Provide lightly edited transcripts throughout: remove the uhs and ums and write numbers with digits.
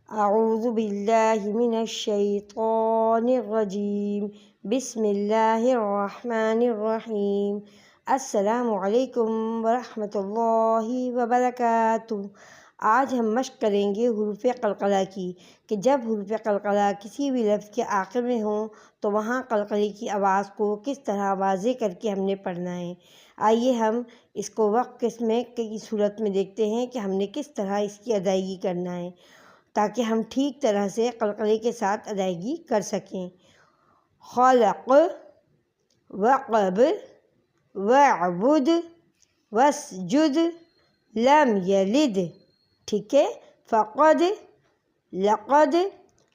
अऊज़ु बिल्लाहि मिनश्शैतानिर्रजीम बिस्मिल्लाहिर्रहमानिर्रहीम। अस्सलामु अलैकुम वरहमतुल्लाहि वबरकातुहू। आज हम मश्क करेंगे हुरूफ़ क़लक़ला की कि जब हुरूफ़ क़लक़ला किसी भी लफ्ज़ के आखिर में हों तो वहाँ क़लक़ले की आवाज़ को किस तरह वाज़े करके हमने पढ़ना है। आइए हम इसको वक़्फ़ में की सूरत में देखते हैं कि हमने किस तरह इसकी अदायगी करना है ताकि हम ठीक तरह से क़लक़ले के साथ अदायगी कर सकें। ख़लक़, वक़ब, वअबुद, वस्जुद, लम यलिद। ठीक है। फ़क़द, लक़द,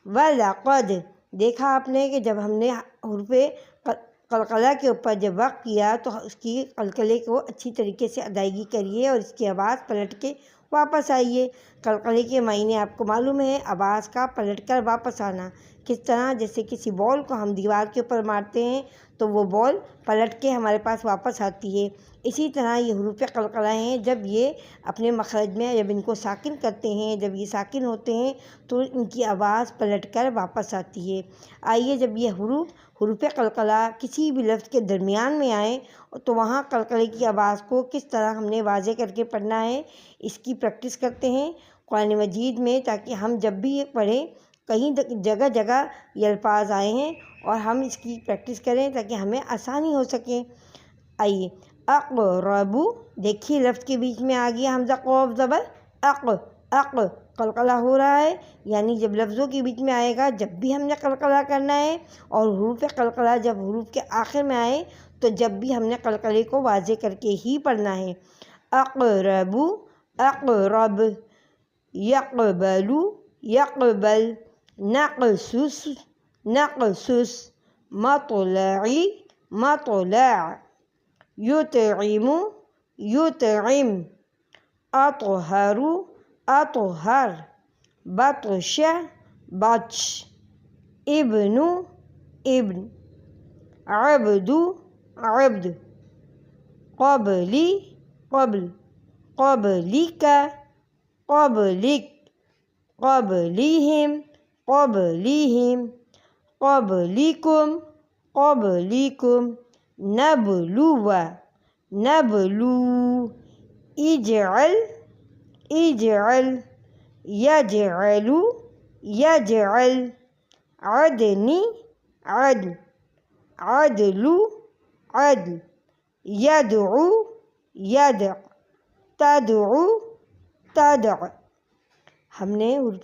वलक़द। देखा आपने कि जब हमने हुरूफ़े क़लक़ला के ऊपर जब वक़्फ़ किया तो उसकी क़लक़ले को अच्छी तरीके से अदायगी करिए और इसकी आवाज़ पलट के वापस आइए। क़लक़ले के मायने आपको मालूम है, आवाज़ का पलट कर वापस आना। किस तरह, जैसे किसी बॉल को हम दीवार के ऊपर मारते हैं तो वो बॉल पलट के हमारे पास वापस आती है। इसी तरह ये हुरूफ़ क़लक़ला हैं, जब ये अपने मखरज में जब इनको साकिन करते हैं, जब ये साकिन होते हैं तो इनकी आवाज़ पलट कर वापस आती है। आइए, जब ये हुरूफ़ क़लक़ला किसी भी लफ्ज़ के दरमियान में आए तो वहाँ क़लक़ले की आवाज़ को किस तरह हमने वाज़े करके पढ़ना है, इसकी प्रैक्टिस करते हैं कुरान मजीद में, ताकि हम जब भी ये पढ़ें कहीं जगह जगह ये अल्फाज आए हैं और हम इसकी प्रैक्टिस करें ताकि हमें आसानी हो सके। आइए, अक़रबु, देखिए लफ्ज़ के बीच में आ गया हमज़ा क़ाफ़ ज़बर अक़ क़लक़ला हो रहा है, यानी जब लफ्ज़ों के बीच में आएगा जब भी हमने क़लक़ला करना है। और हुरूफ़ क़लक़ला जब हुरूफ़ के आखिर में आए तो जब भी हमने क़लक़ले को वाज़े करके ही पढ़ना है। अक़रबु, अक़रब, यक़बलु, यक़बल, नक़सुस, नक़सुस, मतलइ, मतलअ, युतइमु, युतइम, अतहरु, अतहर, बतश, बत्श, इब्नु, इब्न, अब्दु, अब्द, क़ब्ली, क़ब्ल, क़ब्लिक, क़ब्लिक, क़ब्लिहिम, क़ब्लिहिम, क़ब्लिकुम, क़ब्लिकुम, नबलुव, नबलू, इजअल, इजअल, यजअलु, यजअल, अदनी, अदन, अदलु, अदल, यदउ, यदअ, तदउ, तदअ। हमने हुरूफ़